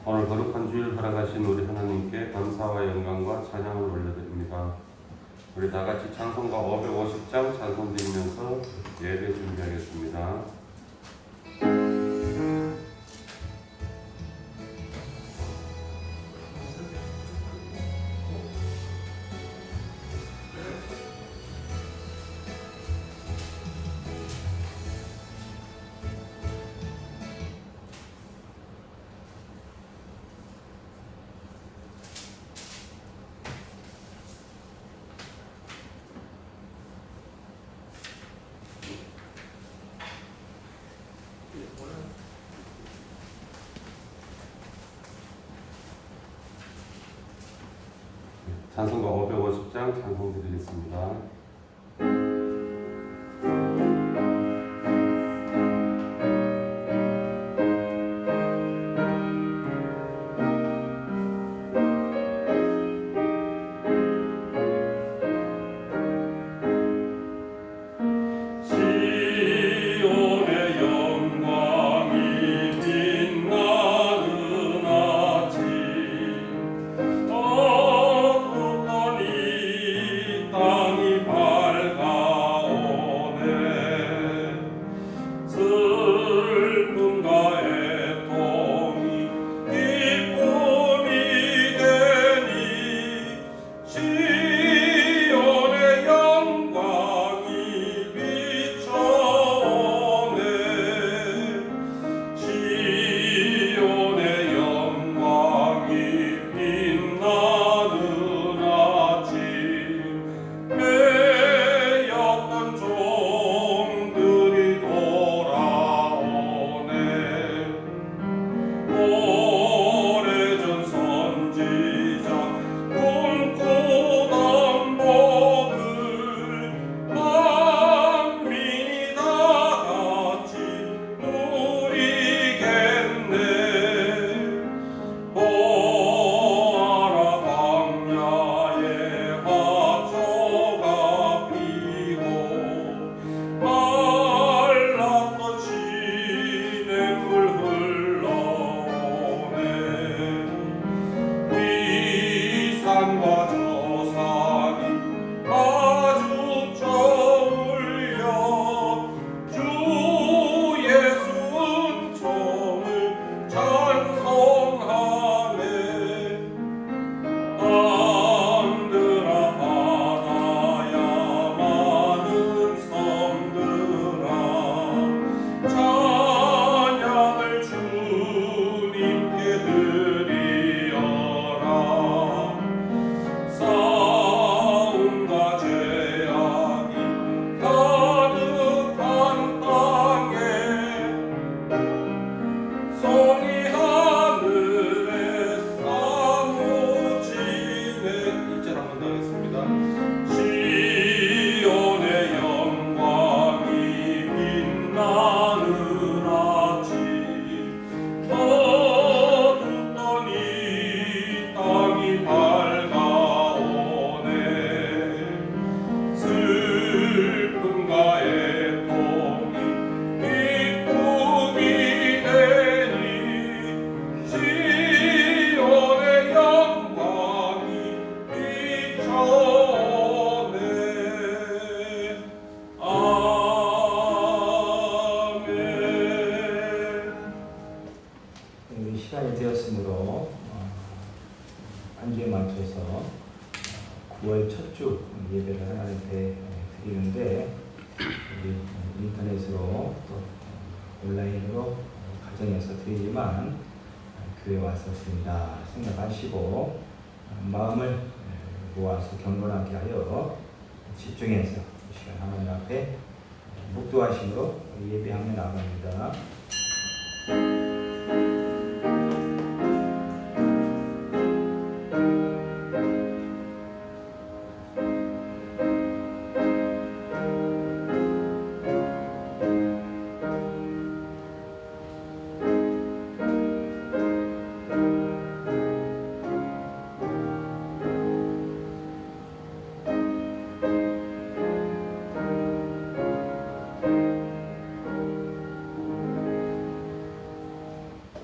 오늘 거룩한 주일 허락하신 우리 하나님께 감사와 영광과 찬양을 올려드립니다. 우리 다같이 찬송가 550장 찬송 드리면서 예배 준비하겠습니다. 찬송가 550장 찬송 드리겠습니다. 시간이 되었으므로 안주에 맞춰서 9월 첫 주 예배를 하나님께 드리는데 우리 인터넷으로 또 온라인으로 가정에서 드리지만 교회 와서 드린다 생각하시고 마음을 모아서 경건하게 하여 집중해서 이 시간 하나님 앞에 묵도하심으로 예배하며 나갑니다.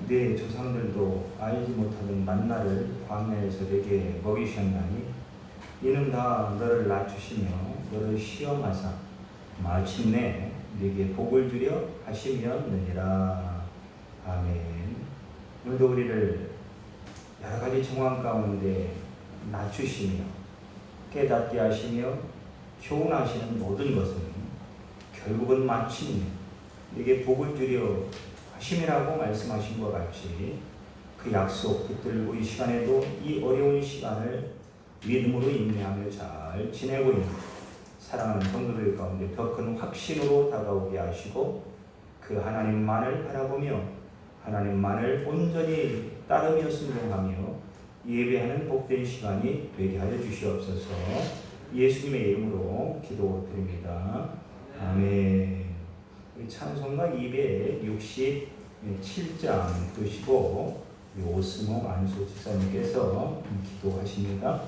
내 조상들도 알지 못하던 만나를 광야에서 내게 먹이셨나니 이는 다 너를 낮추시며 너를 시험하사 마침내 네게 복을 주려 하심이었느니라. 아멘. 오늘도 우리를 여러 가지 정황 가운데 낮추시며 깨닫게 하시며 교훈하시는 모든 것은 결국은 마침내 네게 복을 주려 하심이라고 말씀하신 것 같이 그 약속 붙들고 이 시간에도 이 어려운 시간을 믿음으로 인내하며 잘 지내고 있는 사랑하는 성도들 가운데 더 큰 확신으로 다가오게 하시고 그 하나님만을 바라보며 하나님만을 온전히 따르며 순종하며 예배하는 복된 시간이 되게 하여 주시옵소서. 예수님의 이름으로 기도드립니다. 아멘. 찬송가 267장 드시고 오스모 안수 집사님께서 기도하십니다.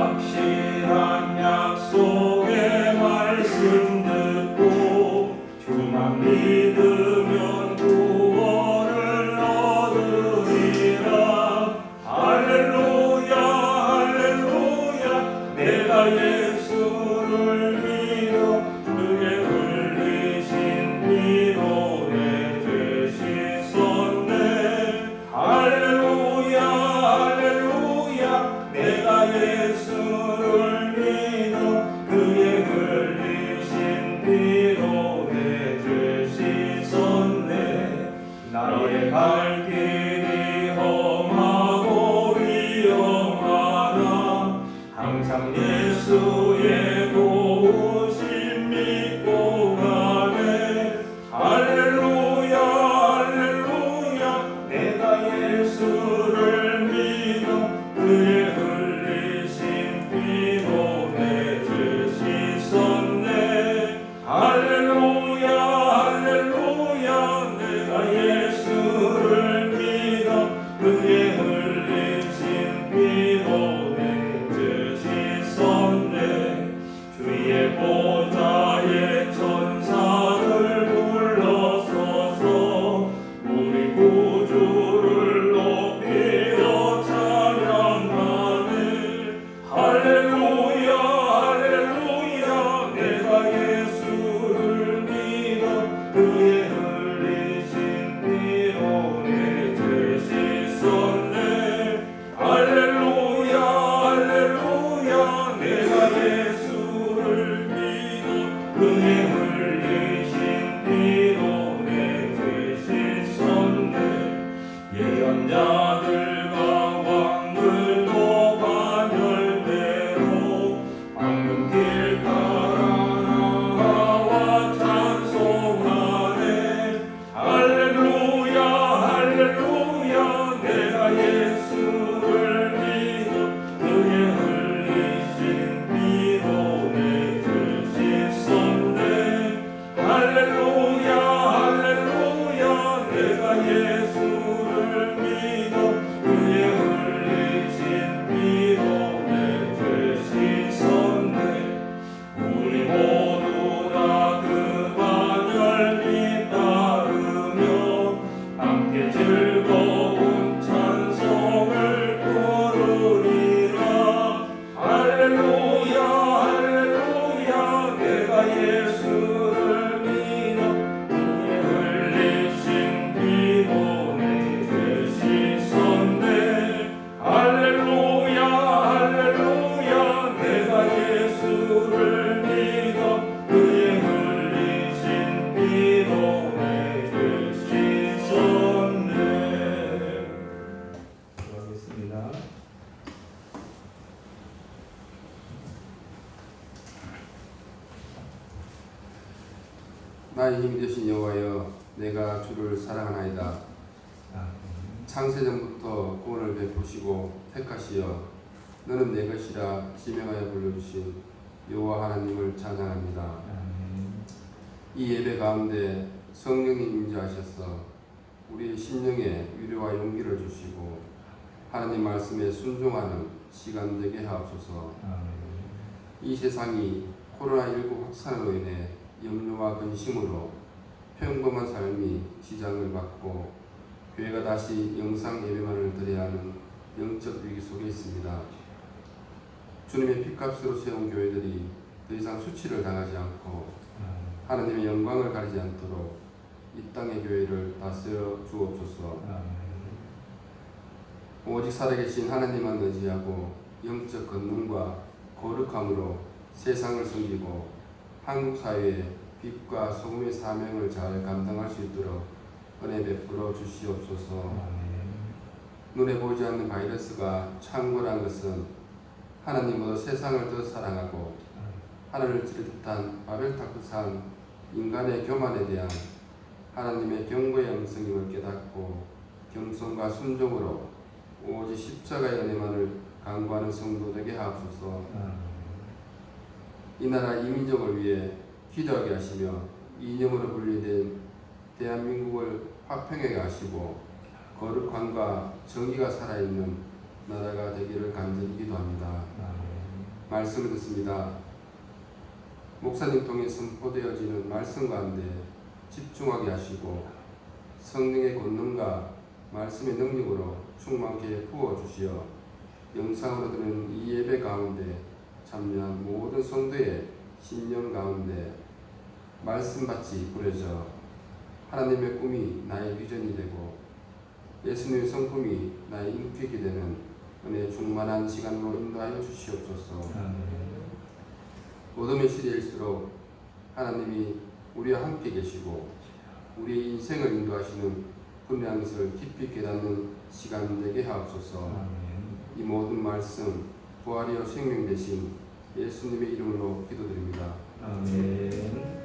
확실한 약속의 말씀 듣고 주만 믿으면 구원을 얻으리라. 할렐루야 할렐루야 내가 예수를 믿어 그의 흘리신 피로 내 죄 씻었네. 할렐루야 할렐루야 내가 예수를 믿어 그의 흘리신 피로 내 죄 씻었네. 나의 갈 길이 험하고 위험하나 항상 예수의 도우심 믿고 가네. 할렐루야 할렐루야 내가 예수를 믿어 그의 할렐루야 할렐루야 내가 예수를 믿어 그의 흘리신 피로 내 죄 씻었네. 주의 보좌에 천사를 불러서서 우리 구주를 높이려 찬양하네. 할렐루야 할렐루야 내가 예수를 믿어 그의 흘리신 피로 내 죄 씻었네. 할렐루야 할렐루야 내가 예수를 믿어 그의 흘리신 피로 내 죄 씻었네. 예언자들과 왕들도 반열대로 황금길 따라 나와 찬송하네. 할렐루야 할렐루야 내가 예수를 믿어 그의 흘리신 피로 내 죄 씻었네. 할렐루야 할렐루야 내가 예수를 믿어 그의 흘리신 피로 내 죄 씻었네. 우리 모두 다 그 반열빛 따르며 함께 즐거운 찬송을 부르리라. 할렐루야 할렐루야 내가 예수를 믿어 그의 흘리신 피로 내 죄 씻었네. 할렐루야 할렐루야 내가 예수를 믿어 그의 흘리신 피로 내 죄 씻었네. 기도하겠습니다. 나의 힘 되신 여호와여 내가 주를 사랑하나이다. 아멘. 창세전부터 구원을 베푸시고 택하시어 너는 내 것이라 지명하여 불러주신 여호와 하나님을 찬양합니다. 아멘. 이 예배 가운데 성령이 임재하셔서 우리의 심령에 위로와 용기를 주시고 하나님 말씀에 순종하는 시간 되게 하옵소서. 이 세상이 코로나19 확산으로 인해 염려와 근심으로 평범한 삶이 지장을 받고 교회가 다시 영상 예배만을 드려야 하는 영적 위기 속에 있습니다. 주님의 피값으로 세운 교회들이 더 이상 수치를 당하지 않고 하나님의 영광을 가리지 않도록 이 땅의 교회를 다스려 주옵소서. 오직 살아계신 하나님만 의지하고 영적 권능과 거룩함으로 세상을 섬기고 한국 사회의 빛과 소금의 사명을 잘 감당할 수 있도록 은혜 베풀어 주시옵소서. 눈에 보이지 않는 바이러스가 창궐한 것은 하나님보다 세상을 더 사랑하고 하늘을 찌를 듯한 바벨탑산 인간의 교만에 대한 하나님의 경고의 음성임을 깨닫고 겸손과 순종으로 오직 십자가의 은혜만을 강구하는 성도 되게 하옵소서. 이 나라 이 민족을 위해 기도하게 하시며 이념으로 분리된 대한민국을 화평하게 하시고 거룩함과 정의가 살아있는 나라가 되기를 간절히 기도합니다. 말씀을 듣습니다. 목사님 통해 선포되어지는 말씀 가운데 집중하게 하시고 성령의 권능과 말씀의 능력으로 충만케 부어주시어 영상으로 드는 이 예배 가운데 참여한 모든 성도의 신령 가운데 말씀밭이 뿌려져 하나님의 꿈이 나의 비전이 되고 예수님의 성품이 나의 인격이 되는 은혜의 충만한 시간으로 인도하여 주시옵소서. 어둠의 시대일수록 하나님이 우리와 함께 계시고 우리의 인생을 인도하시는 분명한 것을 깊이 깨닫는 시간 되게 하옵소서. 이 모든 말씀 부활이요 생명 되신 예수님의 이름으로 기도드립니다. 아멘.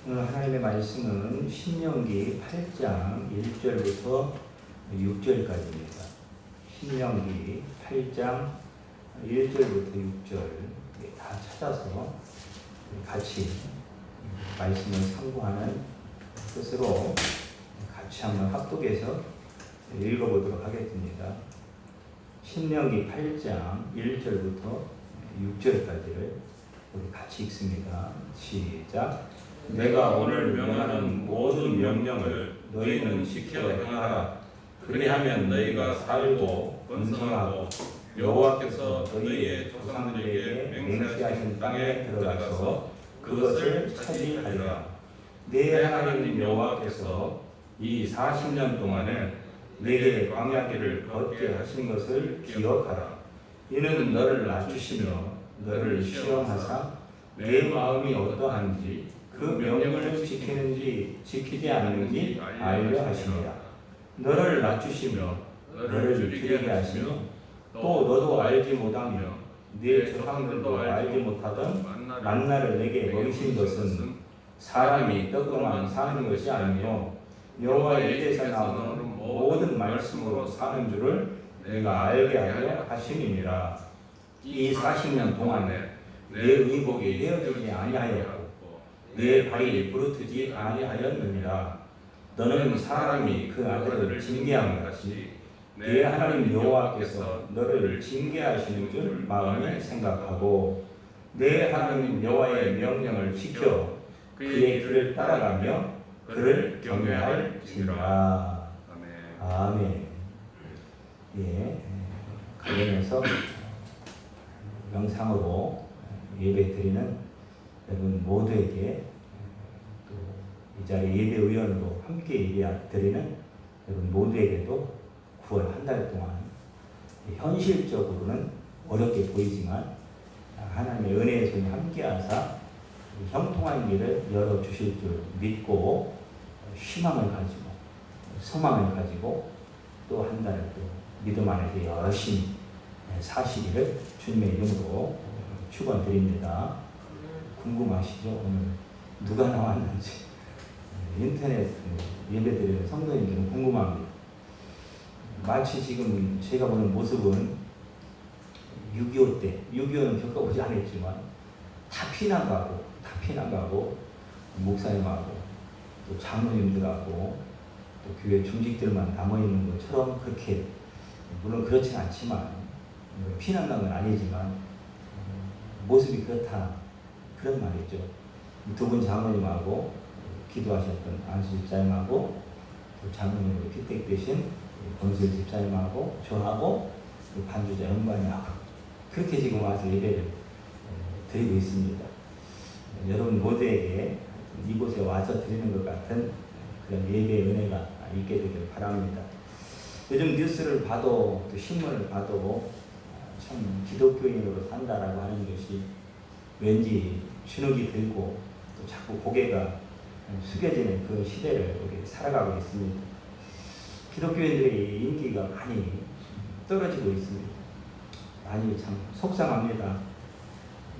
하나님의 말씀은 신명기 8장 1절부터 6절까지입니다. 신명기 8장 1절부터 6절 다 찾아서 같이 말씀을 참고하는 뜻으로 같이 한번 합독해서 읽어보도록 하겠습니다. 신명기 8장 1절부터 6절까지를 우리 같이 읽습니다. 시작. 내가 오늘 명하는 모든 명령을 너희는 지켜 행하라. 그리하면 너희가 살고 번성하고 여호와께서 너희의 조상들에게 맹세하신 땅에 들어가서 그것을 차지하리라. 내 하나님 여호와께서 이 40년 동안에 내게 광야길을 걷게 하신 것을 기억하라. 이는 너를 낮추시며 너를 시험하사 내 마음이 어떠한지 그 명령을 지키는지 지키지 않는지 알려 하시니라. 너를 낮추시며 너를 줄이게 하시며 또 너도 알지 못하며 네 조상들도 알지 못하던 만나를 내게 먹이신 것은 사람이 떡으로만 사는 것이 아니요 여호와의 입에서 나오는 모든 말씀으로 사는 줄을 내가 알게 하려 하심이니라. 이 40년 동안에 내 의복이 헤어지지 아니하였고 내 발이 부르트지 아니하였느니라. 너는 사람이 그 아들을 징계함 같이 내 하나님 여호와께서 너를 징계하시는 줄 마음에 생각하고 내 하나님 여호와의 명령을 지켜 그의 길을 따라가며 그를 경외할지니라. 아멘. 예, 관련해서 영상으로 예배드리는 여러분 모두에게 또 이 자리 예배의원으로 함께 예배드리는 여러분 모두에게도 9월 한 달 동안 현실적으로는 어렵게 보이지만 하나님의 은혜의 손이 함께하사 형통한 길을 열어주실 줄 믿고 희망을 가지고 소망을 가지고 또 한 달 또 믿음 안에서 열심히 사시기를 주님의 이름으로 축원드립니다. 궁금하시죠? 오늘 누가 나왔는지 인터넷 예배드리는 성도님들은 궁금합니다. 마치 지금 제가 보는 모습은 6.25 때, 6.25는 겪어보지 않았지만 다 피난가고 목사님하고 또 장로님들하고 또 교회 중직들만 남아있는 것처럼 그렇게, 물론 그렇진 않지만 피난간 건 아니지만 모습이 그렇다, 그런 말이죠. 두 분 장로님하고 기도하셨던 안수 집사님하고 또 장로님으로 피택되신 권수일 집사님하고 저하고 또 반주자 영관이하고 그렇게 지금 와서 예배를 드리고 있습니다. 여러분 모두에게 이곳에 와서 드리는 것 같은 그런 예배의 은혜가 있게 되길 바랍니다. 요즘 뉴스를 봐도 또 신문을 봐도 참 기독교인으로 산다라고 하는 것이 왠지 주눅이 들고 또 자꾸 고개가 숙여지는 그 시대를 우리 살아가고 있습니다. 기독교인들의 인기가 많이 떨어지고 있습니다. 많이 참 속상합니다.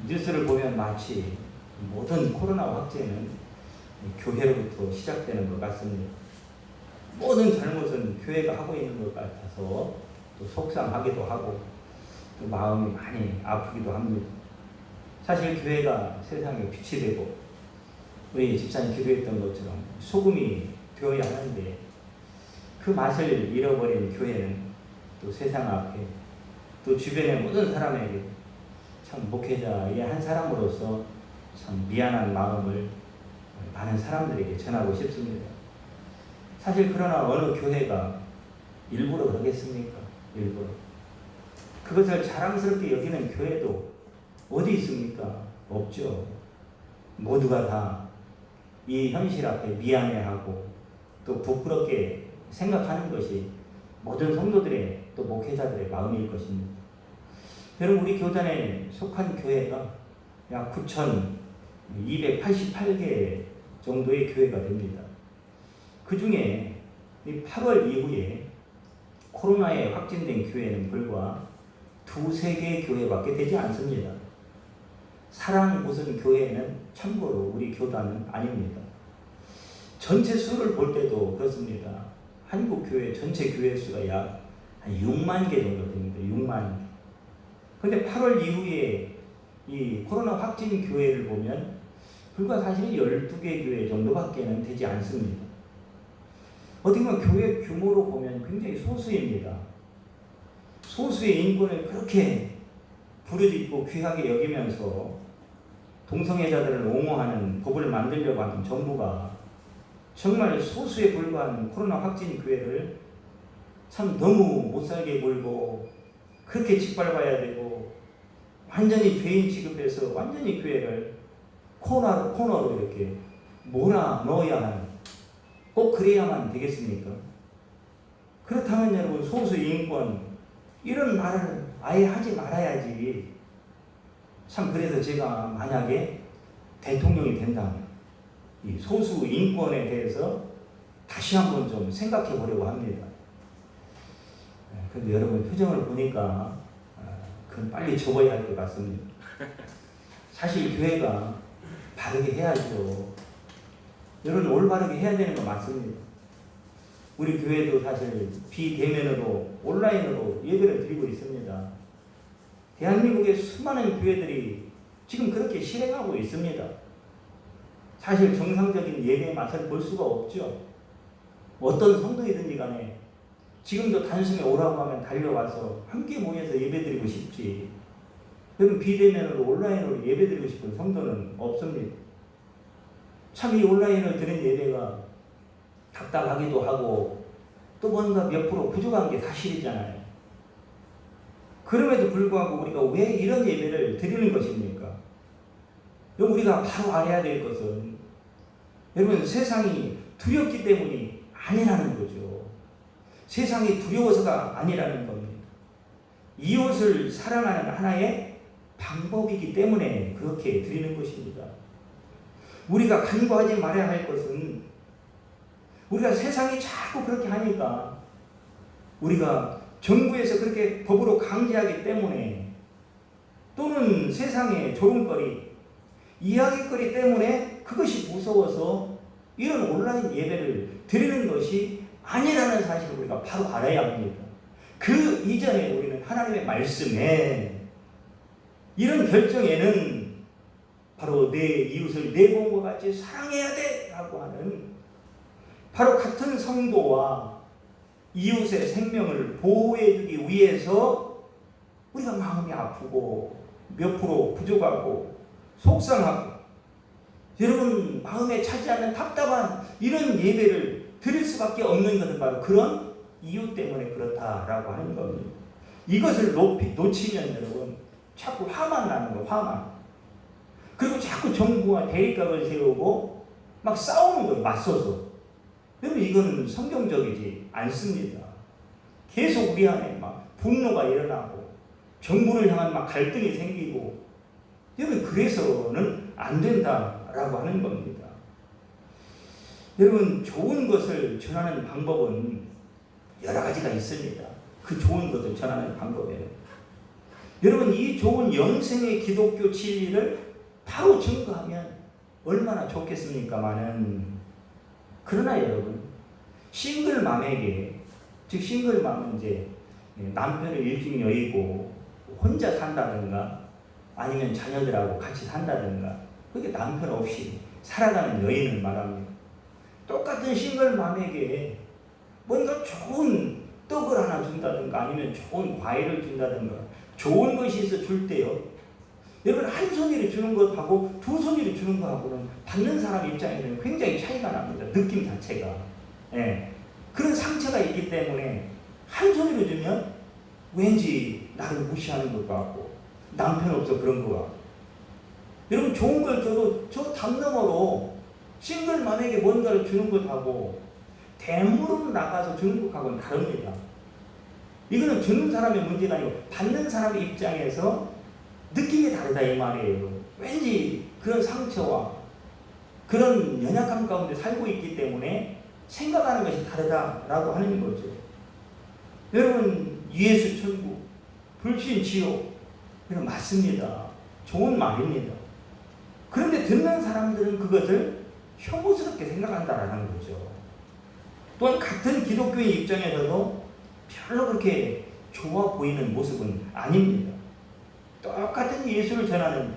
뉴스를 보면 마치 모든 코로나 확진은 교회로부터 시작되는 것 같습니다. 모든 잘못은 교회가 하고 있는 것 같아서 또 속상하기도 하고 또 마음이 많이 아프기도 합니다. 사실 교회가 세상에 빛이 되고 우리 집사님 기도했던 것처럼 소금이 되어야 하는데 그 맛을 잃어버린 교회는 또 세상 앞에 또 주변의 모든 사람에게 참 목회자의 한 사람으로서 참 미안한 마음을 많은 사람들에게 전하고 싶습니다. 사실 그러나 어느 교회가 일부러 그러겠습니까? 일부러. 그것을 자랑스럽게 여기는 교회도 어디 있습니까? 없죠. 모두가 다 이 현실 앞에 미안해하고 또 부끄럽게 생각하는 것이 모든 성도들의 또 목회자들의 마음일 것입니다. 여러분 우리 교단에 속한 교회가 약 9,288개 정도의 교회가 됩니다. 그 중에 8월 이후에 코로나에 확진된 교회는 불과 2-3개 교회밖에 되지 않습니다. 사랑 무슨 교회는 참고로 우리 교단은 아닙니다. 전체 수를 볼 때도 그렇습니다. 한국 교회 전체 교회 수가 약 한 6만 개 정도 됩니다. 6만 개. 근데 8월 이후에 이 코로나 확진 교회를 보면 불과 사실 12개 교회 정도밖에는 되지 않습니다. 어떻게 보면 교회 규모로 보면 굉장히 소수입니다. 소수의 인권을 그렇게 부르짖고 귀하게 여기면서 동성애자들을 옹호하는 법을 만들려고 하는 정부가 정말 소수에 불과한 코로나 확진 교회를 참 너무 못살게 굴고 그렇게 짓밟아야 되고 완전히 죄인 취급해서 완전히 교회를 코너로 이렇게 몰아 넣어야 하는, 꼭 그래야만 되겠습니까? 그렇다면 여러분 소수 인권 이런 말을 아예 하지 말아야지. 참 그래서 제가 만약에 대통령이 된다면 이 소수 인권에 대해서 다시 한번 좀 생각해 보려고 합니다. 그런데 여러분 표정을 보니까 그건 빨리 접어야 할 것 같습니다. 사실 교회가 바르게 해야죠. 여러분 올바르게 해야 되는 거 맞습니다. 우리 교회도 사실 비대면으로 온라인으로 예배를 드리고 있습니다. 대한민국의 수많은 교회들이 지금 그렇게 실행하고 있습니다. 사실 정상적인 예배의 맛을 볼 수가 없죠. 어떤 성도이든지 간에 지금도 단숨에 오라고 하면 달려와서 함께 모여서 예배드리고 싶지. 그럼 비대면으로 온라인으로 예배드리고 싶은 성도는 없습니다. 참 이 온라인으로 드린 예배가 답답하기도 하고 또 뭔가 몇 프로 부족한 게 사실이잖아요. 그럼에도 불구하고 우리가 왜 이런 예배를 드리는 것입니까? 우리가 바로 알아야 될 것은 여러분 세상이 두렵기 때문이 아니라는 거죠. 세상이 두려워서가 아니라는 겁니다. 이웃을 사랑하는 하나의 방법이기 때문에 그렇게 드리는 것입니다. 우리가 간과하지 말아야 할 것은 우리가 세상이 자꾸 그렇게 하니까 우리가 정부에서 그렇게 법으로 강제하기 때문에 또는 세상의 조롱거리, 이야기거리 때문에 그것이 무서워서 이런 온라인 예배를 드리는 것이 아니라는 사실을 우리가 바로 알아야 합니다. 그 이전에 우리는 하나님의 말씀에 이런 결정에는 바로 내 이웃을 내 몸과 같이 사랑해야 돼 라고 하는 바로 같은 성도와 이웃의 생명을 보호해주기 위해서 우리가 마음이 아프고 몇 프로 부족하고 속상하고 여러분 마음에 차지 않는 답답한 이런 예배를 드릴 수밖에 없는 것은 바로 그런 이유 때문에 그렇다라고 하는 겁니다. 이것을 놓치면 여러분 자꾸 화만 나는 거예요. 화만. 그리고 자꾸 정부와 대립각을 세우고 막 싸우는 거예요. 맞서서. 여러분 이건 성경적이지 않습니다. 계속 우리 안에 막 분노가 일어나고 정부를 향한 막 갈등이 생기고 여러분 그래서는 안 된다라고 하는 겁니다. 여러분 좋은 것을 전하는 방법은 여러 가지가 있습니다. 그 좋은 것을 전하는 방법에는 여러분 이 좋은 영생의 기독교 진리를 바로 증거하면 얼마나 좋겠습니까마는 그러나 여러분 싱글맘에게 즉 싱글맘은 이제 남편을 일찍 여의고 혼자 산다든가 아니면 자녀들하고 같이 산다든가 그게 남편 없이 살아가는 여인을 말합니다. 똑같은 싱글맘에게 뭔가 좋은 떡을 하나 준다든가 아니면 좋은 과일을 준다든가 좋은 것이 있어 줄 때요. 여러분 한 손으로 주는 것하고 두 손으로 주는 것하고는 받는 사람 입장에서는 굉장히 차이가 납니다. 느낌 자체가. 예. 그런 상처가 있기 때문에 한 손으로 주면 왠지 나를 무시하는 것 같고 남편 없어 그런 거 같고 여러분 좋은 걸 줘도 저 담 너머로 싱글맘에게 뭔가를 주는 것하고 대물로 나가서 주는 것하고는 다릅니다. 이거는 주는 사람의 문제가 아니고 받는 사람의 입장에서 느낌이 다르다 이 말이에요. 왠지 그런 상처와 그런 연약함 가운데 살고 있기 때문에 생각하는 것이 다르다라고 하는 거죠. 여러분 예수 천국, 불신 지옥 이건 맞습니다. 좋은 말입니다. 그런데 듣는 사람들은 그것을 혐오스럽게 생각한다라는 거죠. 또한 같은 기독교인 입장에서도 별로 그렇게 좋아 보이는 모습은 아닙니다. 똑같은 예수를 전하는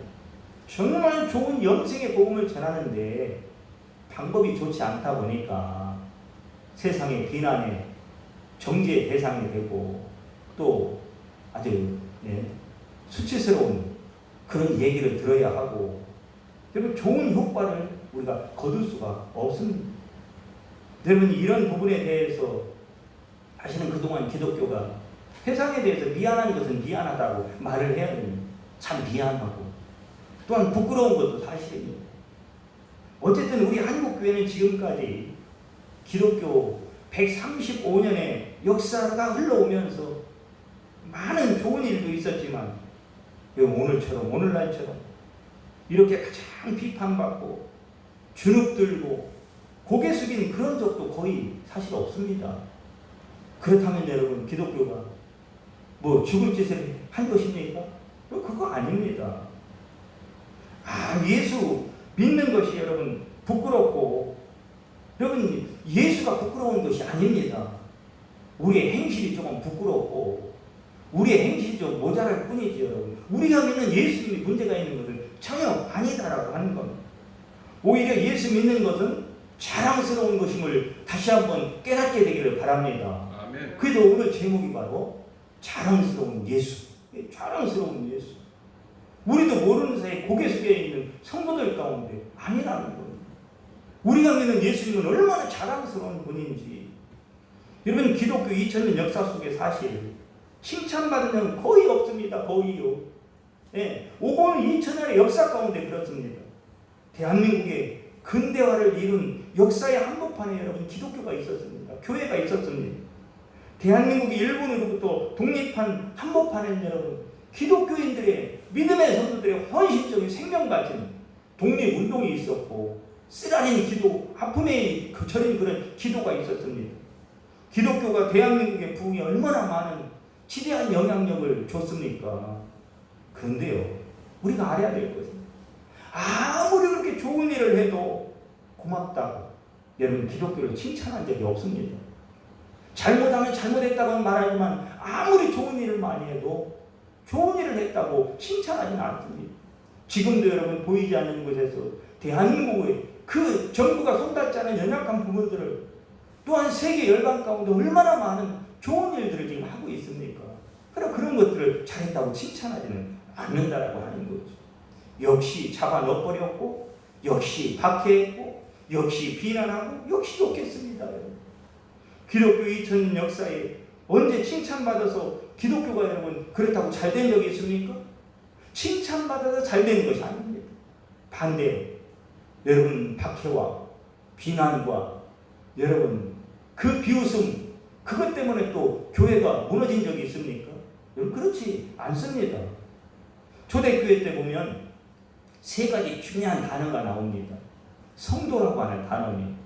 정말 좋은 영생의 복음을 전하는데 방법이 좋지 않다 보니까 세상의 비난에 정죄의 대상이 되고 또 아주 수치스러운 그런 얘기를 들어야 하고 여러분 좋은 효과를 우리가 거둘 수가 없습니다. 여러분 이런 부분에 대해서 사실은 그동안 기독교가 세상에 대해서 미안한 것은 미안하다고 말을 해야 됩니다. 참 미안하고 또한 부끄러운 것도 사실입니다. 어쨌든 우리 한국교회는 지금까지 기독교 135년의 역사가 흘러오면서 많은 좋은 일도 있었지만 오늘날처럼 이렇게 가장 비판받고 주눅들고 고개 숙이는 그런 적도 거의 사실 없습니다. 그렇다면 여러분 기독교가 뭐 죽을 짓을 한 것입니까? 그거 아닙니다. 예수 믿는 것이 여러분 부끄럽고 여러분 예수가 부끄러운 것이 아닙니다. 우리의 행실이 조금 부끄럽고 우리의 행실이 좀 모자랄 뿐이지 여러분. 우리가 믿는 예수님이 문제가 있는 것은 전혀 아니다라고 하는 겁니다. 오히려 예수 믿는 것은 자랑스러운 것임을 다시 한번 깨닫게 되기를 바랍니다. 아멘. 그래서 오늘 제목이 바로 자랑스러운 예수. 자랑스러운 예수. 우리도 모르는 사이에 고개 숙여 있는 성도들 가운데 아니라는 겁니다. 우리가 믿는 예수님은 얼마나 자랑스러운 분인지. 여러분 기독교 2000년 역사 속에 사실 칭찬받은 건 거의 없습니다. 거의요. 5번 2000년의 역사 가운데 그렇습니다. 대한민국의 근대화를 이룬 역사의 한복판에 여러분 기독교가 있었습니다. 교회가 있었습니다. 대한민국이 일본으로부터 독립한 한복판에는 여러분 기독교인들의 믿음의 성도들의 헌신적인 생명 같은 독립운동이 있었고 쓰라린 기도, 아픔에 저린 그런 기도가 있었습니다. 기독교가 대한민국의 부흥에 얼마나 많은 지대한 영향력을 줬습니까? 그런데요, 우리가 알아야 될 것은 아무리 그렇게 좋은 일을 해도 고맙다고 여러분 기독교를 칭찬한 적이 없습니다. 잘못하면 잘못했다고 말하지만 아무리 좋은 일을 많이 해도 좋은 일을 했다고 칭찬하지는 않습니다. 지금도 여러분 보이지 않는 곳에서 대한민국의 그 정부가 손닿지 않은 연약한 부분들을 또한 세계 열방 가운데 얼마나 많은 좋은 일들을 지금 하고 있습니까? 그런 것들을 잘했다고 칭찬하지는 않는다라고 하는 거죠. 역시 잡아 넣어버렸고, 역시 박해했고, 역시 비난하고, 역시 욕했습니다. 기독교 2000년 역사에 언제 칭찬받아서 기독교가 여러분 그렇다고 잘된 적이 있습니까? 칭찬받아서 잘되는 것이 아닙니다. 반대로 여러분 박해와 비난과 여러분 그 비웃음, 그것 때문에 또 교회가 무너진 적이 있습니까? 여러분 그렇지 않습니다. 초대교회 때 보면 세 가지 중요한 단어가 나옵니다. 성도라고 하는 단어입니다.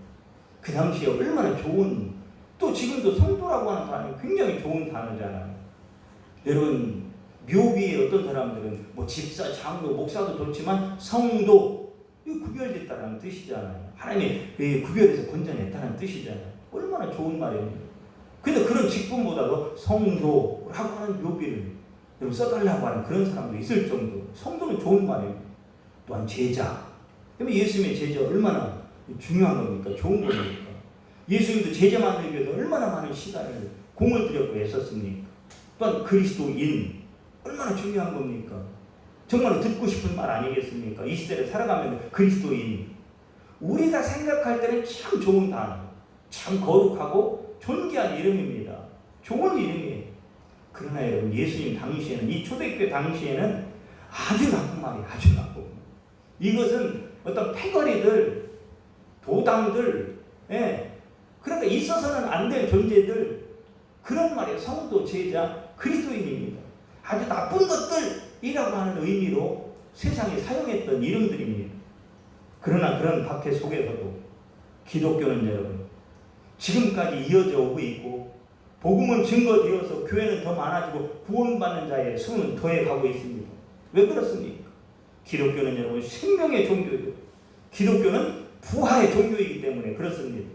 그 당시에 얼마나 좋은, 또 지금도 성도라고 하는 단어는 굉장히 좋은 단어잖아요. 여러분 묘비의 어떤 사람들은 뭐 집사, 장로, 목사도 좋지만 성도, 이거 구별됐다는 뜻이잖아요. 하나님이 구별해서 건져냈다는 뜻이잖아요. 얼마나 좋은 말입니다. 근데 그런 직분보다도 성도라고 하는 묘비를 써달라고 하는 그런 사람도 있을 정도. 성도는 좋은 말입니다. 또한 제자. 그러면 예수님의 제자 얼마나 중요한 겁니까? 좋은 겁니까? 예수님도 제자 만들기 위해서 얼마나 많은 시간을 공을 들였고 애썼습니까? 또한 그리스도인 얼마나 중요한 겁니까? 정말 듣고 싶은 말 아니겠습니까? 이 시대를 살아가면 그리스도인, 우리가 생각할 때는 참 좋은 단어, 참 거룩하고 존귀한 이름입니다. 좋은 이름이에요. 그러나 여러분 예수님 당시에는, 이 초대교회 당시에는 아주 나쁜 말이 아주 나쁜 말. 이것은 어떤 패거리들, 도당들, 그러니까 있어서는 안 될 존재들, 그런 말이에요. 성도, 제자, 그리스도인입니다. 아주 나쁜 것들이라고 하는 의미로 세상에 사용했던 이름들입니다. 그러나 그런 박해 속에서도 기독교는 여러분 지금까지 이어져 오고 있고, 복음은 증거되어서 교회는 더 많아지고 구원받는 자의 수는 더해가고 있습니다. 왜 그렇습니까? 기독교는 여러분 생명의 종교예요. 기독교는 부활의 종교이기 때문에 그렇습니다.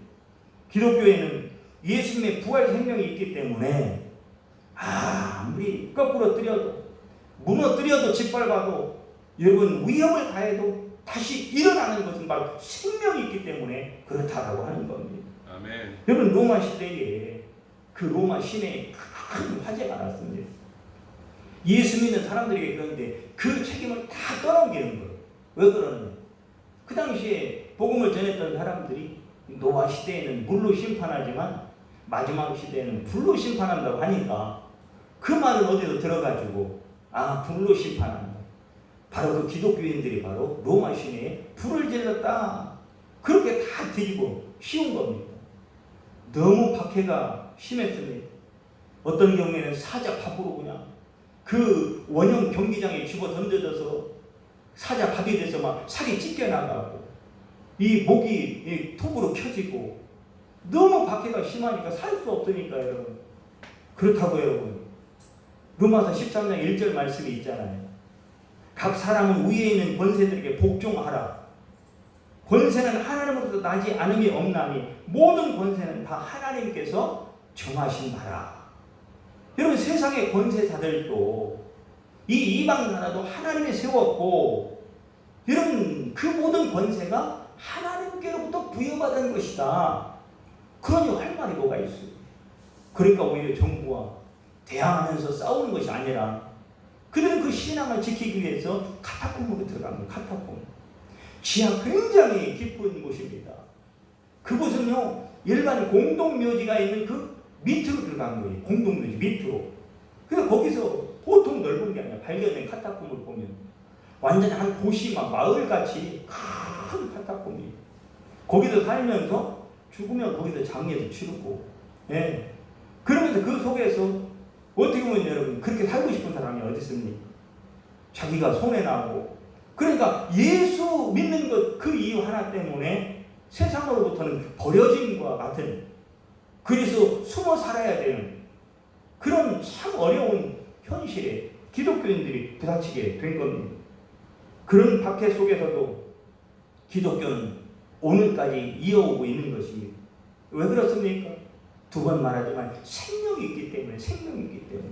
기독교에는 예수님의 부활 생명이 있기 때문에 아무리 거꾸로 뜨려도, 무너뜨려도, 짓밟아도 여러분 위험을 가해도 다시 일어나는 것은 바로 생명이 있기 때문에 그렇다라고 하는 겁니다. 아멘. 여러분 로마 시대에 그 로마 시내에 큰 화재가 났습니다. 예수 믿는 사람들에게 그런데 그 책임을 다 떠넘기는 거예요. 왜 그러느냐? 그 당시에 복음을 전했던 사람들이 노아 시대에는 물로 심판하지만 마지막 시대에는 불로 심판한다고 하니까 그 말을 어디서 들어가지고 불로 심판한다. 바로 그 기독교인들이 바로 로마 시내에 불을 질렀다. 그렇게 다 뒤집어 씌운 겁니다. 너무 박해가 심했습니다. 어떤 경우에는 사자 밥으로 그냥 그 원형 경기장에 집어 던져져서 사자 밥이 돼서 막 살이 찢겨나가고 이 목이 이 톱으로 켜지고 너무 박해가 심하니까 살 수 없으니까 여러분. 그렇다고 여러분 로마서 13장 1절 말씀이 있잖아요. 각 사람은 위에 있는 권세들에게 복종하라. 권세는 하나님으로부터 나지 않음이 없나니 모든 권세는 다 하나님께서 정하신 바라. 여러분 세상의 권세자들도 이 이방 나라도 하나님이 세웠고 여러분 그 모든 권세가 하나님께로부터 부여받은 것이다. 그러니 할 말이 뭐가 있어요? 그러니까 오히려 정부와 대항하면서 싸우는 것이 아니라 그들은 그 신앙을 지키기 위해서 카타콤으로 들어간 거예요. 카타콤. 지하 굉장히 깊은 곳입니다. 그곳은요 일반 공동묘지가 있는 그 밑으로 들어간 거예요. 공동묘지 밑으로. 그래서 거기서 보통 넓은 게 아니라 발견된 카타콤을 보면 완전히 한 도시막 마을같이 큰 카타콤이에요. 거기서 살면서 죽으면 거기서 장례도 치르고, 그러면서 그 속에서 어떻게 보면 여러분 그렇게 살고 싶은 사람이 어디 있습니까? 자기가 손해나고 그러니까 예수 믿는 것 그 이유 하나 때문에 세상으로부터는 버려짐과 같은, 그래서 숨어 살아야 되는 그런 참 어려운 현실에 기독교인들이 부닥치게 된 겁니다. 그런 박해 속에서도 기독교는 오늘까지 이어오고 있는 것입니다. 왜 그렇습니까? 두 번 말하지만 생명이 있기 때문에, 생명이 있기 때문에.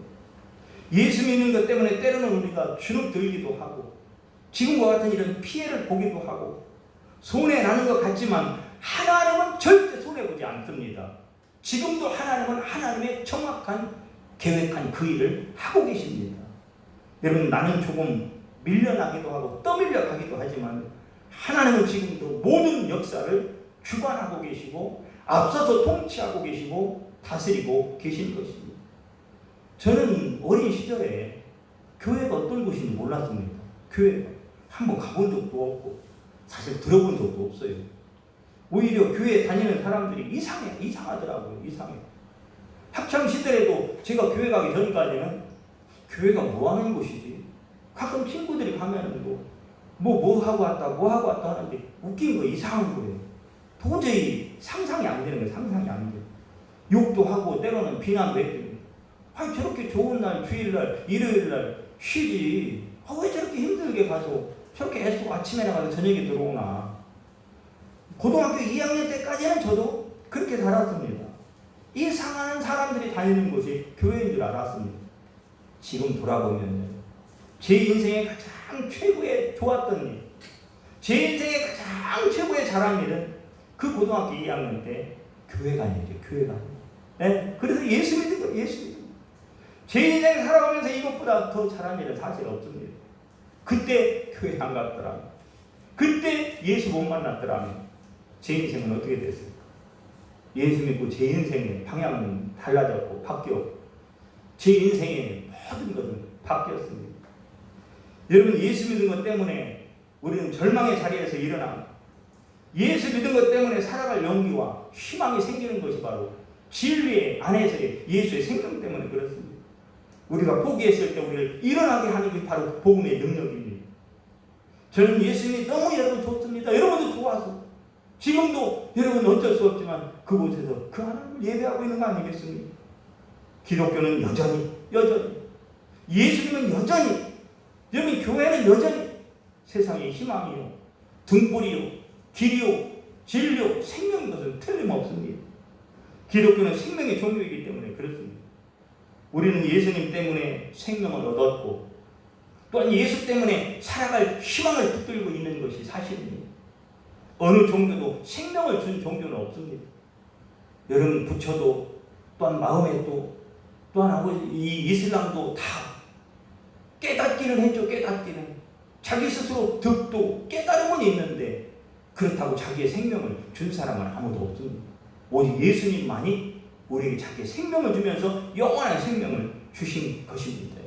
예수 믿는 것 때문에 때로는 우리가 주눅 들기도 하고 지금과 같은 이런 피해를 보기도 하고 손해 나는 것 같지만 하나님은 절대 손해보지 않습니다. 지금도 하나님은 하나님의 정확한 계획한 그 일을 하고 계십니다. 여러분, 나는 조금 밀려나기도 하고 떠밀려 가기도 하지만 하나님은 지금도 모든 역사를 주관하고 계시고 앞서서 통치하고 계시고 다스리고 계신 것입니다. 저는 어린 시절에 교회가 어떤 곳인지 몰랐습니다. 교회 한번 가본 적도 없고 사실 들어본 적도 없어요. 오히려 교회 다니는 사람들이 이상하더라고요. 이상해. 학창 시절에도 제가 교회 가기 전까지는 교회가 뭐 하는 곳이지? 가끔 친구들이 가면 뭐 하고 왔다 하는데 웃긴 거, 이상한 거예요. 도저히 상상이 안 되는 거예요. 상상이 안 돼요. 욕도 하고 때로는 비난도 했더니 아니 저렇게 좋은 날, 주일날, 일요일날 쉬지 왜 저렇게 힘들게 가서 저렇게 애쓰고 아침에 나가서 저녁에 들어오나. 고등학교 2학년 때까지는 저도 그렇게 살았습니다. 이상한 사람들이 다니는 곳이 교회인 줄 알았습니다. 지금 돌아보면 제 인생의 가장 최고의 좋았던 일, 제 인생의 가장 최고의 잘한 일은 그 고등학교 2학년 때 교회 다니죠. 교회 다니죠. 네? 그래서 예수 믿는 거예요. 예수 믿는 거예요. 제 인생 살아가면서 이것보다 더 잘한 일은 사실 없습니다. 그때 교회 안 갔더라면, 그때 예수 못 만났더라면 제 인생은 어떻게 됐을까? 예수 믿고 제 인생의 방향은 달라졌고 바뀌었고 제 인생의 모든 것은 바뀌었습니다. 여러분, 예수 믿는 것 때문에 우리는 절망의 자리에서 일어나고 예수 믿는 것 때문에 살아갈 용기와 희망이 생기는 것이 바로 진리의 안에서의 예수의 생명 때문에 그렇습니다. 우리가 포기했을 때 우리를 일어나게 하는 게 바로 복음의 능력입니다. 저는 예수님이 너무 여러분 좋습니다. 여러분도 좋아서 지금도 여러분 어쩔 수 없지만 그곳에서 그 하나님을 예배하고 있는 거 아니겠습니까? 기독교는 여전히 예수님은 여전히, 여러분 교회는 여전히 세상의 희망이요, 등불이요, 길이요, 진리요, 생명인 것은 틀림없습니다. 기독교는 생명의 종교이기 때문에 그렇습니다. 우리는 예수님 때문에 생명을 얻었고 또한 예수 때문에 살아갈 희망을 붙들고 있는 것이 사실입니다. 어느 종교도 생명을 준 종교는 없습니다. 여러분 부처도 또한 마음에도 또한 아버지 이 이슬람도 다 깨닫기는 했죠. 깨닫기는 자기 스스로 득도 깨달음은 있는데 그렇다고 자기의 생명을 준 사람은 아무도 없습니다. 오직 예수님만이 우리에게 자기의 생명을 주면서 영원한 생명을 주신 것입니다.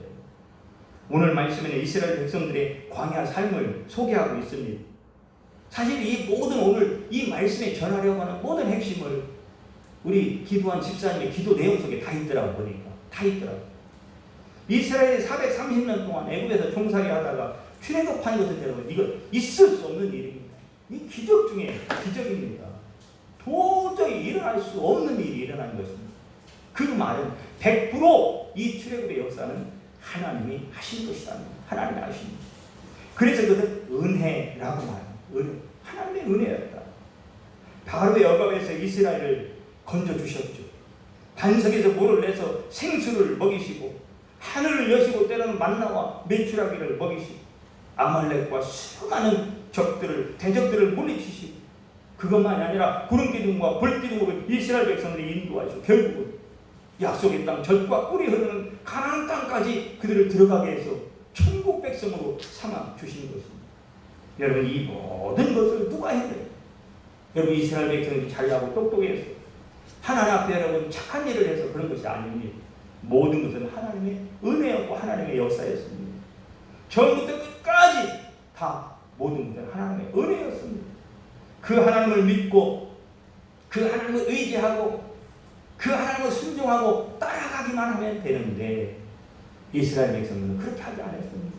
오늘 말씀에는 이스라엘 백성들의 광야 삶을 소개하고 있습니다. 사실 이 모든 오늘 이 말씀에 전하려고 하는 모든 핵심을 우리 기도한 집사님의 기도 내용 속에 다 있더라고 보니까. 다 있더라고. 이스라엘이 430년 동안 애굽에서 종살이 하다가 출애굽한 것은 여러분 이거 있을 수 없는 일입니다. 이 기적 중에 기적입니다. 도저히 일어날 수 없는 일이 일어난 것입니다. 그 말은 100% 이 출애굽의 역사는 하나님이 하신 것이다. 하나님이 하신 것. 그래서 그것은 은혜라고 말합니다. 하나님의 은혜였다. 바로의 억압에서 이스라엘을 건져주셨죠. 반석에서 물을 내서 생수를 먹이시고 하늘을 여시고 때로는 만나와 메추라기를 먹이시고 아말렉과 수많은 대적들을 물리치시고 그것만이 아니라 구름기둥과 불기둥으로 이스라엘 백성들이 인도하시고 결국은 약속의 땅 젖과 꿀이 흐르는 가나안 땅까지 그들을 들어가게 해서 천국 백성으로 삼아 주신 것입니다. 여러분 이 모든 것을 누가 했어요? 여러분 이스라엘 백성들이 잘나고 똑똑해서 하나님 앞에 여러분 착한 일을 해서 그런 것이 아닙니다. 모든 것은 하나님의 은혜였고 하나님의 역사였습니다. 처음부터 끝까지 다 모든 것은 하나님의 은혜였습니다. 그 하나님을 믿고 그 하나님을 의지하고 그 하나님을 순종하고 따라가기만 하면 되는데 이스라엘 백성들은 그렇게 하지 않았습니다.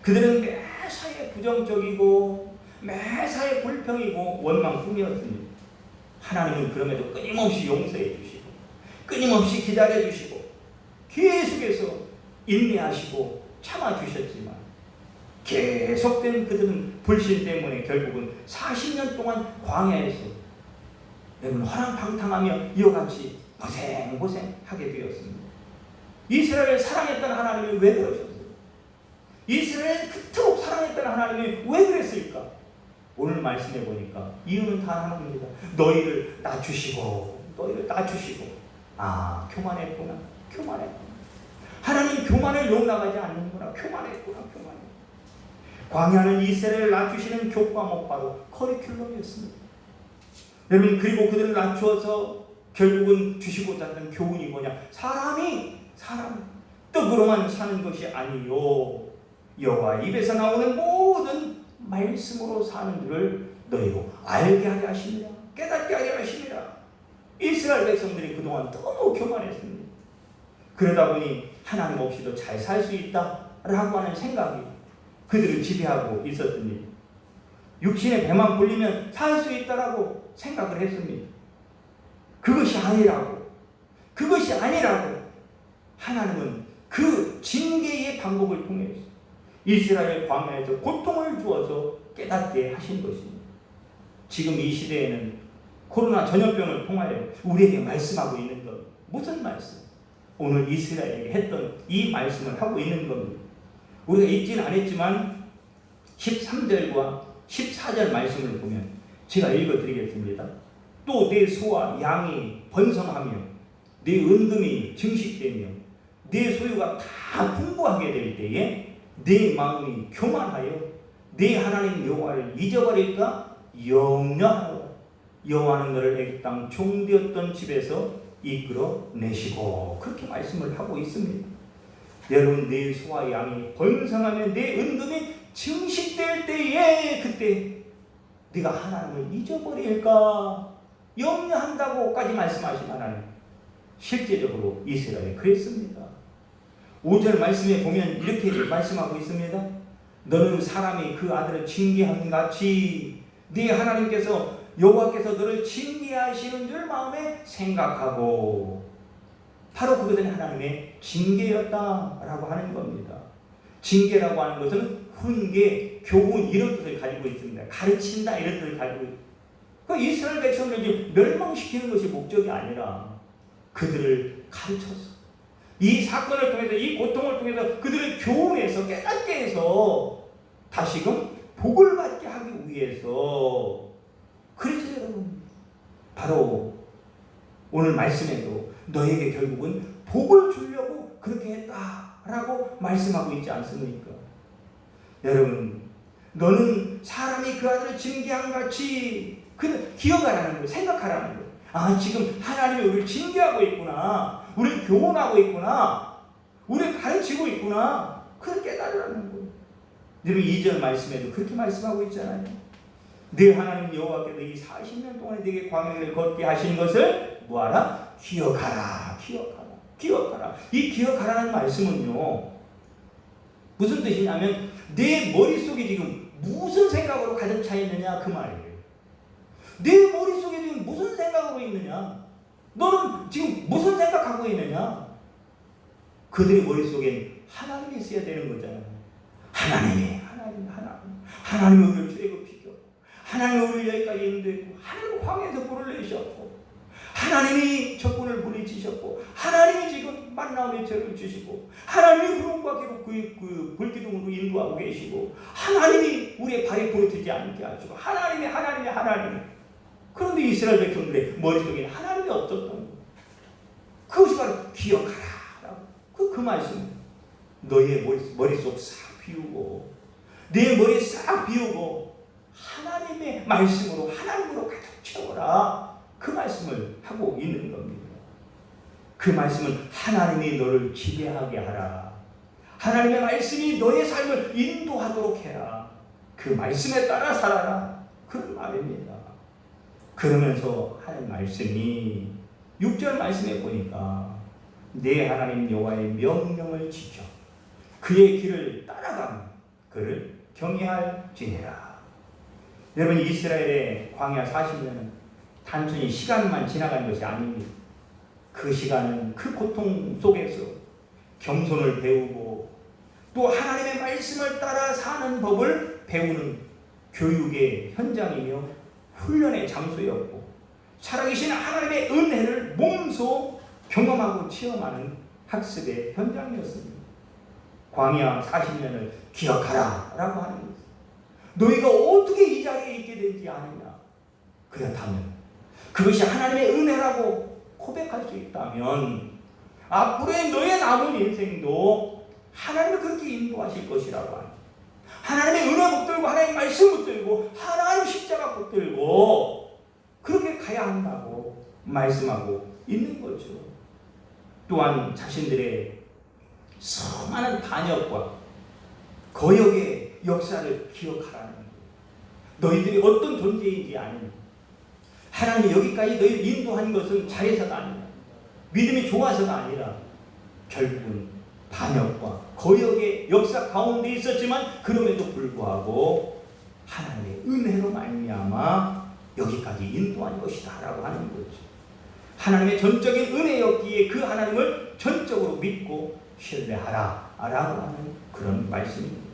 그들은 매사에 부정적이고 매사에 불평이고 원망뿐이었습니다. 하나님은 그럼에도 끊임없이 용서해 주시고 끊임없이 기다려 주시고 계속해서 인내하시고 참아주셨지만 계속된 그들은 불신 때문에 결국은 40년 동안 광야에서 여러분 허랑방탕하며 이와 같이 고생하게 되었습니다. 이스라엘을 사랑했던 하나님이 왜 그러셨어요? 이스라엘을 그토록 사랑했던 하나님이 왜 그랬을까? 오늘 말씀해 보니까 이유는 다 하나입니다. 너희를 낮추시고 교만했구나. 하나님 교만을 용납하지 않는구나. 교만했구나. 광야는 이스라엘을 낮추시는 교과목 바로 커리큘럼이었습니다. 여러분 그리고 그들을 낮추어서 결국은 주시고자 하는 교훈이 뭐냐? 사람이 떡으로만 사는 것이 아니요 여호와 입에서 나오는 모든 말씀으로 사는 줄을 너희로 알게 하게 하십니다. 깨닫게 하게 하십니다. 이스라엘 백성들이 그동안 너무 교만했습니다. 그러다 보니 하나님 없이도 잘 살 수 있다라고 하는 생각이 그들을 지배하고 있었습니다. 육신의 배만 불리면 살 수 있다라고 생각을 했습니다. 그것이 아니라고 하나님은 그 징계의 방법을 통해서 이스라엘 광야에서 고통을 주어서 깨닫게 하신 것입니다. 지금 이 시대에는 코로나 전염병을 통하여 우리에게 말씀하고 있는 것 무슨 말씀? 오늘 이스라엘에게 했던 이 말씀을 하고 있는 겁니다. 우리가 읽지는 않았지만 13절과 14절 말씀을 보면 제가 읽어드리겠습니다. 또 내 소와 양이 번성하며 내 은금이 증식되며 내 소유가 다 풍부하게 될 때에 내 마음이 교만하여 내 하나님 여호와를 잊어버릴까 염려하노라. 여호와는 너를 애굽 땅 종되었던 집에서 이끌어내시고 그렇게 말씀을 하고 있습니다. 여러분 내 소와 양이 번성하며 내 은금이 증식될 때에 그때 네가 하나님을 잊어버릴까 염려한다고까지 말씀하신 하나님 실제적으로 이스라엘이 그랬습니다. 5절 말씀에 보면 이렇게 말씀하고 있습니다. 너는 사람이 그 아들을 징계함 같이 네 하나님께서 여호와께서 너를 징계하시는 줄 마음에 생각하고 바로 그것은 하나님의 징계였다라고 하는 겁니다. 징계라고 하는 것은 훈계, 교훈 이런 뜻을 가지고 있습니다. 가르친다 이런 뜻을 가지고 있습니다. 그 이스라엘 백성들을 멸망시키는 것이 목적이 아니라 그들을 가르쳤어. 이 사건을 통해서 이 고통을 통해서 그들을 교훈해서 깨닫게 해서 다시금 복을 받게 하기 위해서 그래서 여러분 바로 오늘 말씀에도 너에게 결국은 복을 주려고 그렇게 했다라고 말씀하고 있지 않습니까? 여러분 너는 사람이 그 아들을 징계한 같이 기억하라는 거예요. 생각하라는 거예요. 아 지금 하나님이 우리를 징계하고 있구나. 우리를 교훈하고 있구나. 우리를 가르치고 있구나. 그걸 깨달으라는 거예요. 여러분 2절 말씀에도 그렇게 말씀하고 있잖아요. 네 하나님 여호와께서 이 40년 동안에 네게 광야를 걷게 하신 것을 뭐하라? 기억하라. 이 기억하라는 말씀은요 무슨 뜻이냐면 내 머릿속에 지금 무슨 생각으로 가득 차 있느냐 그 말이에요. 내 머릿속에 지금 무슨 생각으로 있느냐? 너는 지금 무슨 생각하고 있느냐? 그들의 머릿속엔 하나님이 있어야 되는 거잖아요. 하나님이 우리를 출애굽시켰고 하나님이 우리를 여기까지 인도했고 하나님이 광야에서 불을 내셨고 하나님이 적군을 물리치셨고 하나님이 지금 만나 매체를 주시고 하나님이 구름과 계곡 그 불기둥으로 인도하고 계시고 하나님이 우리의 발에 부러뜨리지 않게 하시고 하나님이 그런데 이스라엘 백성들의 머릿속에 하나님이 없었던 거예요. 그것이 바로 기억하라. 그 말씀. 너의 머릿속 싹 비우고 내 머리 싹 비우고 하나님의 말씀으로 하나님으로 가득 채워라. 그 말씀을 하고 있는 겁니다. 그 말씀은 하나님이 너를 지배하게 하라. 하나님의 말씀이 너의 삶을 인도하도록 해라. 그 말씀에 따라 살아라. 그런 말입니다. 그러면서 하는 말씀이 6절 말씀에 보니까 내 하나님 여호와의 명령을 지켜 그의 길을 따라가면 그를 경외할지니라. 여러분, 이스라엘의 광야 40년은 단순히 시간만 지나간 것이 아닙니다. 그 시간은 그 고통 속에서 겸손을 배우고 또 하나님의 말씀을 따라 사는 법을 배우는 교육의 현장이며 훈련의 장소였고, 살아계신 하나님의 은혜를 몸소 경험하고 체험하는 학습의 현장이었습니다. 광야 40년을 기억하라 라고 하는 것입니다. 너희가 어떻게 이 자리에 있게 된지 아느냐? 그렇다면, 그것이 하나님의 은혜라고 고백할 수 있다면 앞으로의 너의 남은 인생도 하나님이 그렇게 인도하실 것이라고 합니다. 하나님의 은혜 붙들고 하나님의 말씀 붙들고 하나님 십자가 붙들고 그렇게 가야 한다고 말씀하고 있는 거죠. 또한 자신들의 수많은 반역과 거역의 역사를 기억하라는 거예요. 너희들이 어떤 존재인지 아는, 하나님이 여기까지 너희를 인도한 것은 잘해서가 아니라, 믿음이 좋아서가 아니라 결국은 반역과 거역의 역사 가운데 있었지만 그럼에도 불구하고 하나님의 은혜로 말미암아 여기까지 인도한 것이다 라고 하는 거죠. 하나님의 전적인 은혜였기에 그 하나님을 전적으로 믿고 신뢰하라 라고 하는 그런 말씀입니다.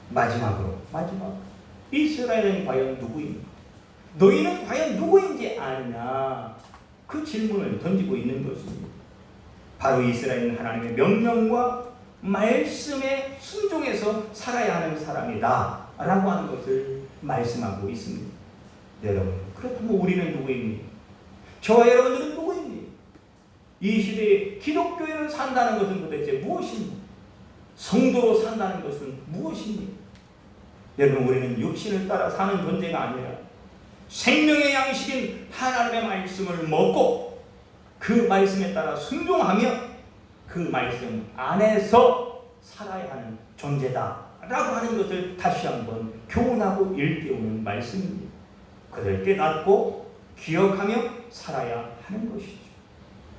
마지막 이스라엘은 과연 누구입니까? 너희는 과연 누구인지 아느냐? 그 질문을 던지고 있는 것입니다. 바로 이스라엘은 하나님의 명령과 말씀에 순종해서 살아야 하는 사람이다 라고 하는 것을 말씀하고 있습니다. 여러분, 그렇다면 우리는 누구입니까? 저와 여러분들은 누구입니까? 이 시대에 기독교인으로 산다는 것은 도대체 무엇입니까? 성도로 산다는 것은 무엇입니까? 여러분, 우리는 육신을 따라 사는 존재가 아니라 생명의 양식인 하나님의 말씀을 먹고 그 말씀에 따라 순종하며 그 말씀 안에서 살아야 하는 존재다 라고 하는 것을 다시 한번 교훈하고 일깨우는 말씀입니다. 그를 깨닫고 기억하며 살아야 하는 것이죠.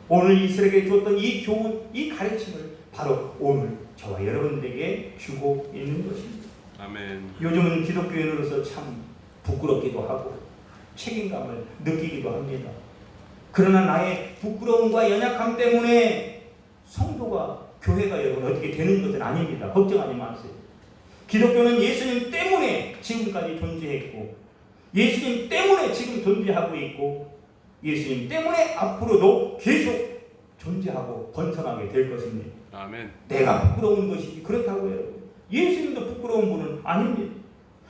오늘 이스라엘에게 줬던 이 교훈, 이 가르침을 바로 오늘 저와 여러분들에게 주고 있는 것입니다. 아멘. 요즘은 기독교인으로서 참 부끄럽기도 하고 책임감을 느끼기도 합니다. 그러나 나의 부끄러움과 연약함 때문에 성도가, 교회가 여러분 어떻게 되는 것은 아닙니다. 걱정하지 마세요. 기독교는 예수님 때문에 지금까지 존재했고, 예수님 때문에 지금 존재하고 있고, 예수님 때문에 앞으로도 계속 존재하고 번성하게 될 것입니다. 아멘. 내가 부끄러운 것이지 그렇다고 해요. 예수님도 부끄러운 분은 아닙니다.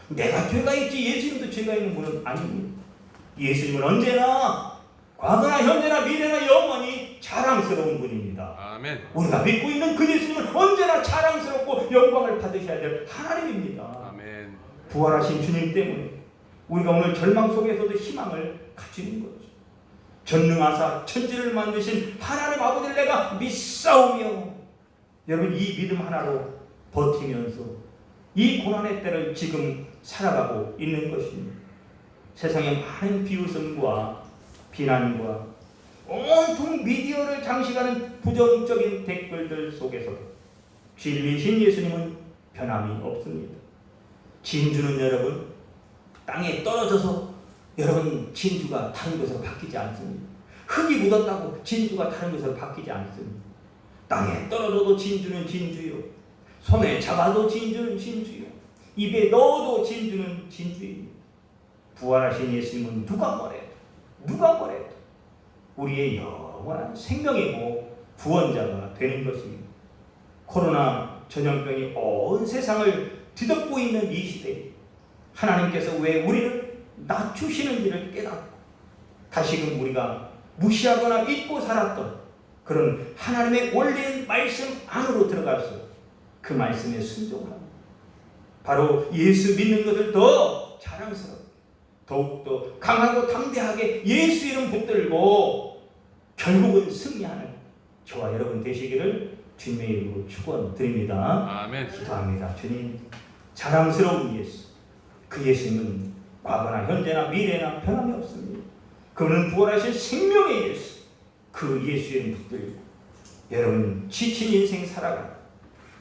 내가 죄가 있지 예수님도 죄가 있는 분은 아닙니다. 예수님은 언제나 과거나 현재나 미래나 영원히 자랑스러운 분입니다. 아멘. 우리가 믿고 있는 그 예수님은 언제나 자랑스럽고 영광을 받으셔야 될 하나님입니다. 아멘. 부활하신 주님 때문에 우리가 오늘 절망 속에서도 희망을 가지는 거죠. 전능하사 천지를 만드신 하나님 아버지를 내가 믿사오며, 여러분 이 믿음 하나로 버티면서 이 고난의 때를 지금 살아가고 있는 것입니다. 세상의 많은 비웃음과 비난과 온통 미디어를 장식하는 부정적인 댓글들 속에서도 진리신 예수님은 변함이 없습니다. 진주는 여러분 땅에 떨어져서 여러분 진주가 다른 것으로 바뀌지 않습니다. 흙이 묻었다고 진주가 다른 것으로 바뀌지 않습니다. 땅에 떨어져도 진주는 진주요, 손에 잡아도 진주는 진주요, 입에 넣어도 진주는 진주입니다. 부활하신 예수님은 누가 뭐래도 우리의 영원한 생명이고 구원자가 되는 것입니다. 코로나 전염병이 온 세상을 뒤덮고 있는 이 시대에 하나님께서 왜 우리를 낮추시는지를 깨닫고 다시금 우리가 무시하거나 잊고 살았던 그런 하나님의 원리인 말씀 안으로 들어가서 그 말씀에 순종합니다. 바로 예수 믿는 것을 더 자랑스럽게, 더욱더 강하고 담대하게 예수 이름 붙들고 결국은 승리하는 저와 여러분 되시기를 주님의 이름으로 축원드립니다. 아멘. 기도합니다. 주님, 자랑스러운 예수, 그 예수님은 과거나 현재나 미래나 변함이 없습니다. 그분은 부활하신 생명의 예수, 그 예수 이름 붙들고 여러분 지친 인생 살아가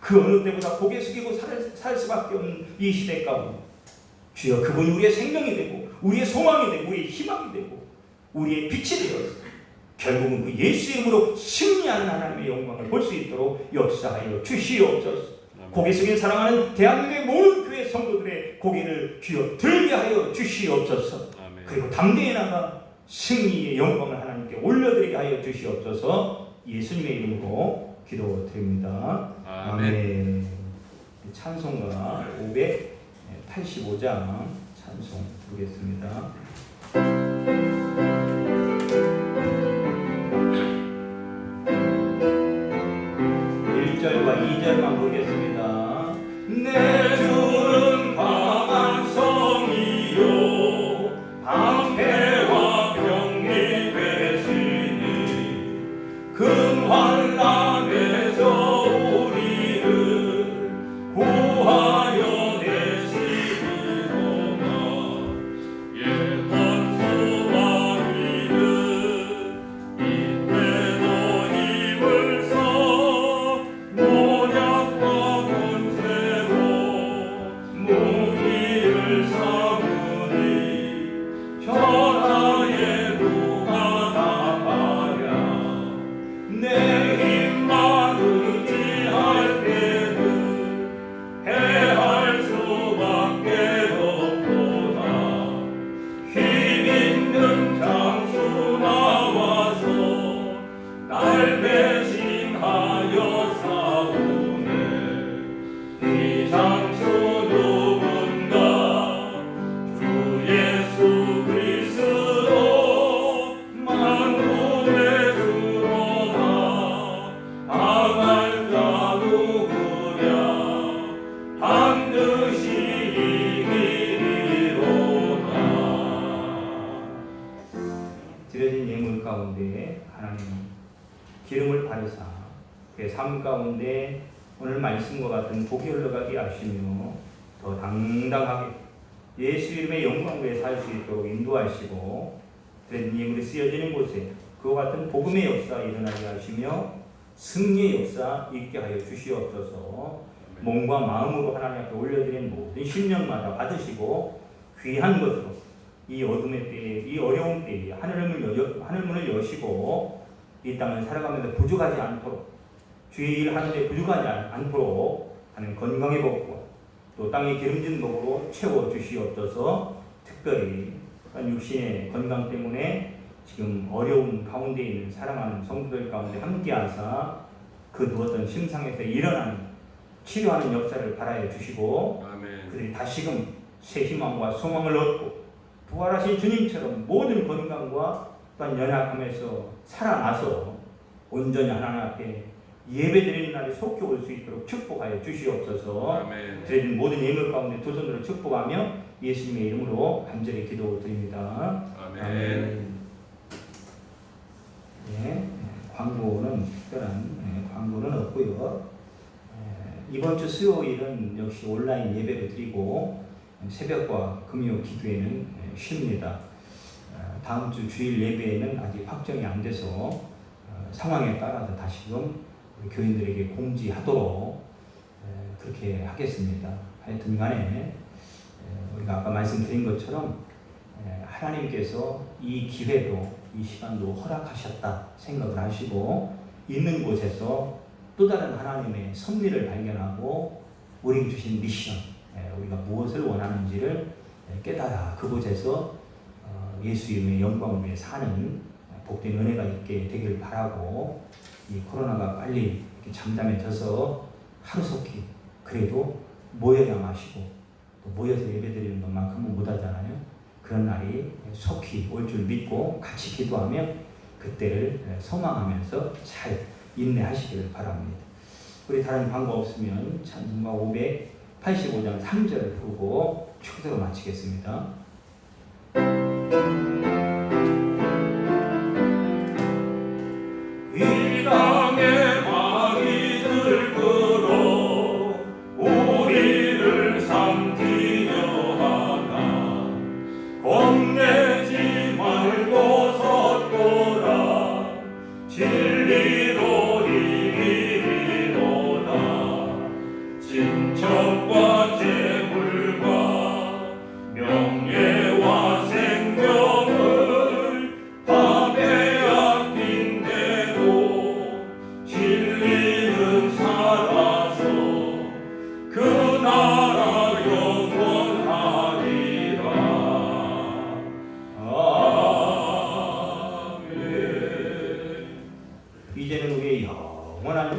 그 어느 때보다 고개 숙이고 살 수밖에 없는 이 시대 가운데 주여 그분이 우리의 생명이 되고 우리의 소망이 되고 우리의 희망이 되고 우리의 빛이 되어서 결국은 그 예수 이름으로 승리하는 하나님의 영광을 볼 수 있도록 역사하여 주시옵소서. 고개 숙인 사랑하는 대한민국의 모든 교회 성도들의 고개를 주여 들게 하여 주시옵소서. 그리고 담대히 나가 승리의 영광을 하나님께 올려드리게 하여 주시옵소서. 예수님의 이름으로 기도드립니다. 아멘. 찬송가 585장 찬송 부르겠습니다. 1절과 2절만 보겠습니다. 내 주는 강한 성이요 방패와 병기 되시니 큰 환난에서 우리를 구하여 내시리로다. 예언 소망이는 이때도 힘을 써 모략과 권세로 무기를 삼으니 천하에 누가 나가랴. 내 힘만 의지할 때는 해할 수밖에 없구나. 힘 있는 장수 나와서 날 배신하여 싸우네. 이 장수 누군가 주 예수 그리스도 만군의 주로다. 당할 자 누구랴 반드시 이기리로다. 드려진 예물 가운데 하나님 기름을 바르사 그의 삶 가운데 오늘 말씀과 같은 복이 흘러가게 하시며 더 당당하게 예수 이름의 영광 위에 살 수 있도록 인도하시고 드려진 예물이 쓰여지는 곳에 그와 같은 복음의 역사 일어나게 하시며 승리의 역사 있게 하여 주시옵소서. 몸과 마음으로 하나님 앞에 올려드린 모든 심령마다 받으시고 귀한 것으로 이 어둠의 때에 이 어려운 때에 하늘문을 여시고 이 땅을 살아가면서 부족하지 않도록 주의 일 하는데 부족하지 않도록 하는 건강의 복과 또 땅의 기름진 복으로 채워주시옵소서. 특별히 육신의 건강 때문에 지금 어려운 가운데 있는 사랑하는 성도들 가운데 함께하사 그 누웠던 심상에서 일어나는 치료하는 역사를 바라여 주시고 그들이 다시금 새 희망과 소망을 얻고 부활하신 주님처럼 모든 건강과 또한 연약함에서 살아나서 온전히 하나님 앞에 예배드리는 날이 속히 올 수 있도록 축복하여 주시옵소서. 드린 모든 예물 가운데 두 손으로 축복하며 예수님의 이름으로 간절히 기도드립니다. 아멘. 네, 광고는 특별한 광고는 없고요. 이번 주 수요일은 역시 온라인 예배를 드리고 새벽과 금요 기도회는 쉽니다. 다음 주 주일 예배에는 아직 확정이 안 돼서 상황에 따라서 다시금 우리 교인들에게 공지하도록 그렇게 하겠습니다. 하여튼 간에 우리가 아까 말씀드린 것처럼 하나님께서 이 기회도 이 시간도 허락하셨다 생각을 하시고 있는 곳에서 또 다른 하나님의 섭리를 발견하고 우리에게 주신 미션, 우리가 무엇을 원하는지를 깨달아 그곳에서 예수 이름의 영광을 위해 사는 복된 은혜가 있게 되길 바라고 이 코로나가 빨리 이렇게 잠잠해져서 하루속히 그래도 모여야 마시고 또 모여서 예배드리는 것만큼은 못하잖아요. 그런 날이 속히 올 줄 믿고 같이 기도하며 그때를 소망하면서 잘 인내하시기를 바랍니다. 우리 다른 방법 없으면 찬송가 585장 3절을 부르고 축도로 마치겠습니다. 이 땅에 마귀들 끌어 우리를 삼키려 하나 겁내지 말고 섰도라 진리로 이기리로다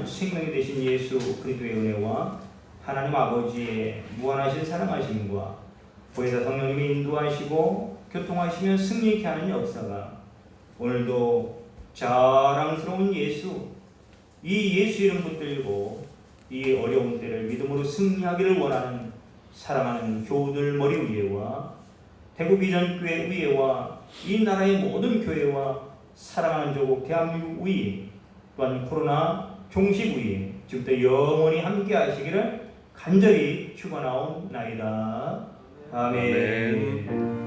생명이 되신 예수 그리스도의 은혜와 하나님 아버지의 무한하신 사랑하심과 보혜사 성령님이 인도하시고 교통하시며 승리케 하는 역사가 오늘도 자랑스러운 예수, 이 예수 이름 붙들고 이 어려운 때를 믿음으로 승리하기를 원하는 사랑하는 교우들 머리 위에와 대구 비전교회 위에와 이 나라의 모든 교회와 사랑하는 조국 대한민국 위에 또한 코로나 종식 위에 지금부터 영원히 함께 하시기를 간절히 축원하옵나이다. 아멘.